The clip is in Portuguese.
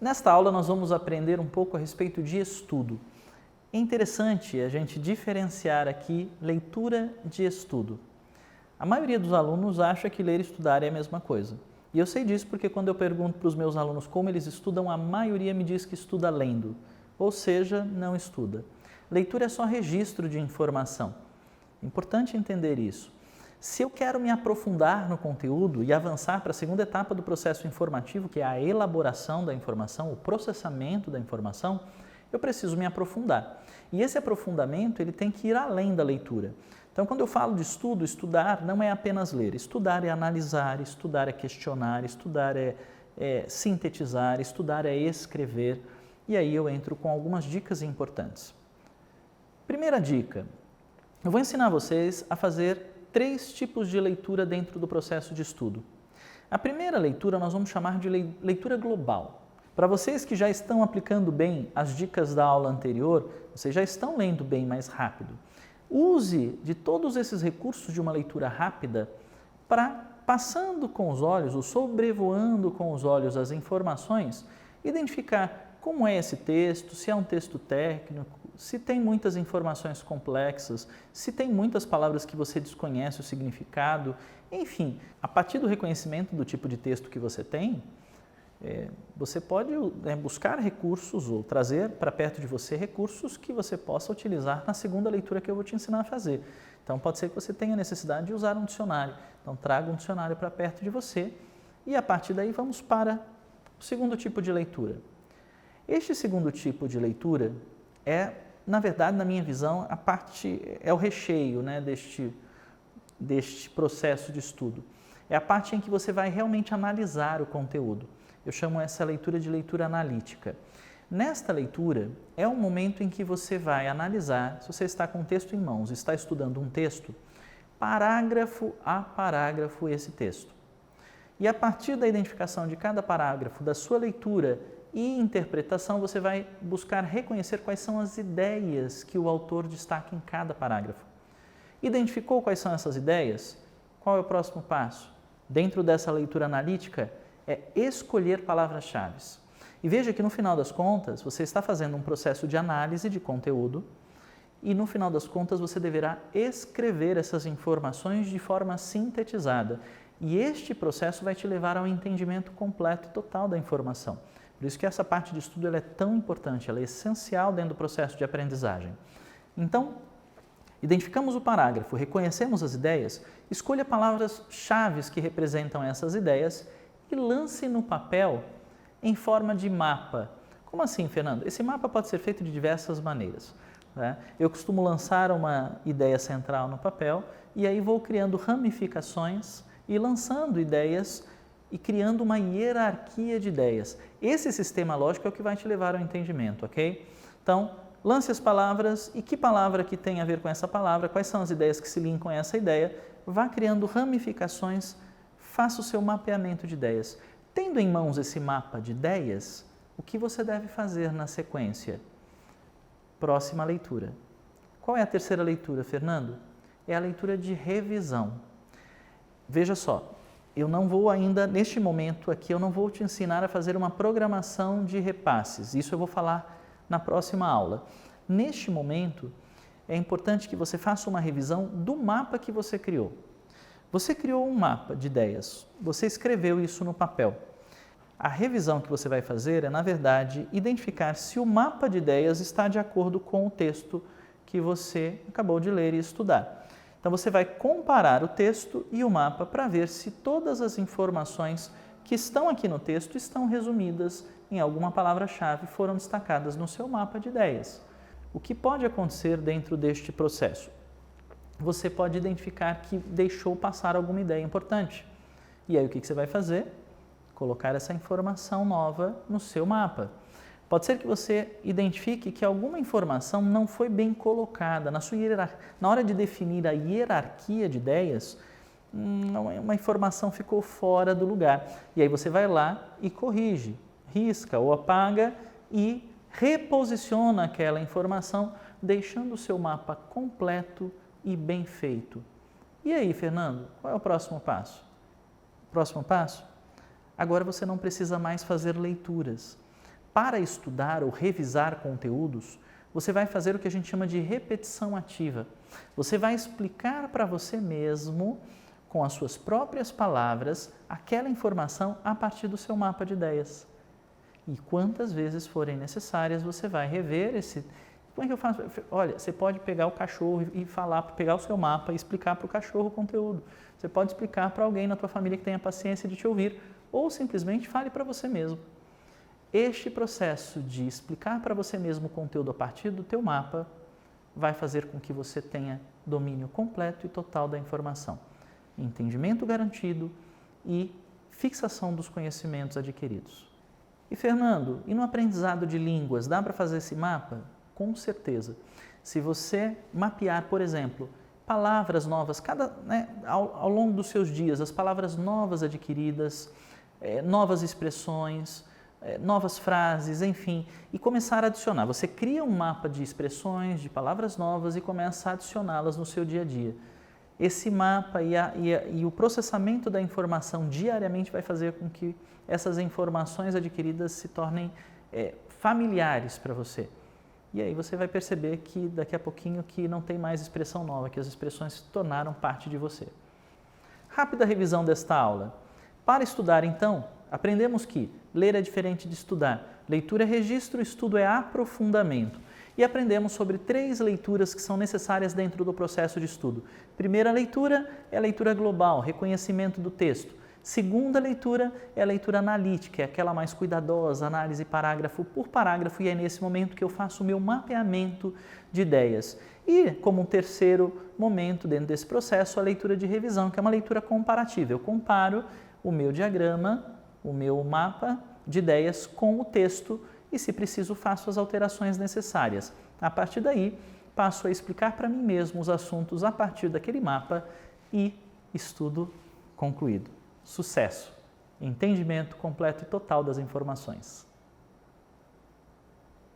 Nesta aula nós vamos aprender um pouco a respeito de estudo. É interessante a gente diferenciar aqui leitura de estudo. A maioria dos alunos acha que ler e estudar é a mesma coisa. E eu sei disso porque quando eu pergunto para os meus alunos como eles estudam, a maioria me diz que estuda lendo, ou seja, não estuda. Leitura é só registro de informação. É importante entender isso. Se eu quero me aprofundar no conteúdo e avançar para a segunda etapa do processo informativo, que é a elaboração da informação, o processamento da informação, eu preciso me aprofundar. E esse aprofundamento ele tem que ir além da leitura. Então, quando eu falo de estudo, estudar não é apenas ler. Estudar é analisar, estudar é questionar, estudar é sintetizar, estudar é escrever. E aí eu entro com algumas dicas importantes. Primeira dica, eu vou ensinar vocês a fazer 3 tipos de leitura dentro do processo de estudo. A primeira leitura nós vamos chamar de leitura global. Para vocês que já estão aplicando bem as dicas da aula anterior, vocês já estão lendo bem mais rápido. Use de todos esses recursos de uma leitura rápida para, passando com os olhos ou sobrevoando com os olhos as informações, identificar como é esse texto, se é um texto técnico, se tem muitas informações complexas, se tem muitas palavras que você desconhece o significado, enfim, a partir do reconhecimento do tipo de texto que você tem, você pode buscar recursos ou trazer para perto de você recursos que você possa utilizar na segunda leitura que eu vou te ensinar a fazer. Então, pode ser que você tenha necessidade de usar um dicionário. Então, traga um dicionário para perto de você e, a partir daí, vamos para o segundo tipo de leitura. Este segundo tipo de leitura na verdade, na minha visão, é o recheio, né, deste processo de estudo. É a parte em que você vai realmente analisar o conteúdo. Eu chamo essa leitura de leitura analítica. Nesta leitura, é um momento em que você vai analisar, se você está com um texto em mãos, está estudando um texto, parágrafo a parágrafo esse texto. E a partir da identificação de cada parágrafo, da sua leitura e interpretação, você vai buscar reconhecer quais são as ideias que o autor destaca em cada parágrafo. Identificou quais são essas ideias? Qual é o próximo passo? Dentro dessa leitura analítica, é escolher palavras-chave. E veja que no final das contas, você está fazendo um processo de análise de conteúdo e no final das contas você deverá escrever essas informações de forma sintetizada. E este processo vai te levar ao entendimento completo e total da informação. Por isso que essa parte de estudo ela é tão importante, ela é essencial dentro do processo de aprendizagem. Então, identificamos o parágrafo, reconhecemos as ideias, escolha palavras-chave que representam essas ideias e lance no papel em forma de mapa. Como assim, Fernando? Esse mapa pode ser feito de diversas maneiras, né? Eu costumo lançar uma ideia central no papel e aí vou criando ramificações e lançando ideias e criando uma hierarquia de ideias. Esse sistema lógico é o que vai te levar ao entendimento, ok? Então, lance as palavras e que palavra que tem a ver com essa palavra, quais são as ideias que se linkam a essa ideia, vá criando ramificações, faça o seu mapeamento de ideias. Tendo em mãos esse mapa de ideias, o que você deve fazer na sequência? Próxima leitura. Qual é a terceira leitura, Fernando? É a leitura de revisão. Veja só, eu não vou ainda, neste momento aqui, eu não vou te ensinar a fazer uma programação de repasses. Isso eu vou falar na próxima aula. Neste momento, é importante que você faça uma revisão do mapa que você criou. Você criou um mapa de ideias, você escreveu isso no papel. A revisão que você vai fazer é, na verdade, identificar se o mapa de ideias está de acordo com o texto que você acabou de ler e estudar. Então, você vai comparar o texto e o mapa para ver se todas as informações que estão aqui no texto estão resumidas em alguma palavra-chave, foram destacadas no seu mapa de ideias. O que pode acontecer dentro deste processo? Você pode identificar que deixou passar alguma ideia importante. E aí o que você vai fazer? Colocar essa informação nova no seu mapa. Pode ser que você identifique que alguma informação não foi bem colocada na sua hierarquia. Na hora de definir a hierarquia de ideias, uma informação ficou fora do lugar. E aí você vai lá e corrige, risca ou apaga e reposiciona aquela informação, deixando o seu mapa completo e bem feito. E aí, Fernando, qual é o próximo passo? O próximo passo? Agora você não precisa mais fazer leituras. para estudar ou revisar conteúdos, você vai fazer o que a gente chama de repetição ativa. Você vai explicar para você mesmo, com as suas próprias palavras, aquela informação a partir do seu mapa de ideias. E quantas vezes forem necessárias, você vai rever esse... Como é que eu faço? Olha, você pode pegar o cachorro e falar, pegar o seu mapa e explicar para o cachorro o conteúdo. Você pode explicar para alguém na tua família que tenha paciência de te ouvir, ou simplesmente fale para você mesmo. Este processo de explicar para você mesmo o conteúdo a partir do teu mapa vai fazer com que você tenha domínio completo e total da informação, entendimento garantido e fixação dos conhecimentos adquiridos. E Fernando, e no aprendizado de línguas, dá para fazer esse mapa? Com certeza. Se você mapear, por exemplo, palavras novas, ao longo dos seus dias, as palavras novas adquiridas, novas expressões, novas frases, enfim, e começar a adicionar. Você cria um mapa de expressões, de palavras novas e começa a adicioná-las no seu dia a dia. Esse mapa e o processamento da informação diariamente vai fazer com que essas informações adquiridas se tornem familiares para você. E aí você vai perceber que daqui a pouquinho que não tem mais expressão nova, que as expressões se tornaram parte de você. Rápida revisão desta aula. Para estudar, então, aprendemos que ler é diferente de estudar. Leitura é registro, estudo é aprofundamento. E aprendemos sobre 3 leituras que são necessárias dentro do processo de estudo. Primeira leitura é a leitura global, reconhecimento do texto. Segunda leitura é a leitura analítica, é aquela mais cuidadosa, análise parágrafo por parágrafo, e é nesse momento que eu faço o meu mapeamento de ideias. E, como um terceiro momento dentro desse processo, a leitura de revisão, que é uma leitura comparativa. Eu comparo o meu diagrama, o meu mapa de ideias com o texto e, se preciso, faço as alterações necessárias. A partir daí, passo a explicar para mim mesmo os assuntos a partir daquele mapa e estudo concluído. Sucesso! Entendimento completo e total das informações.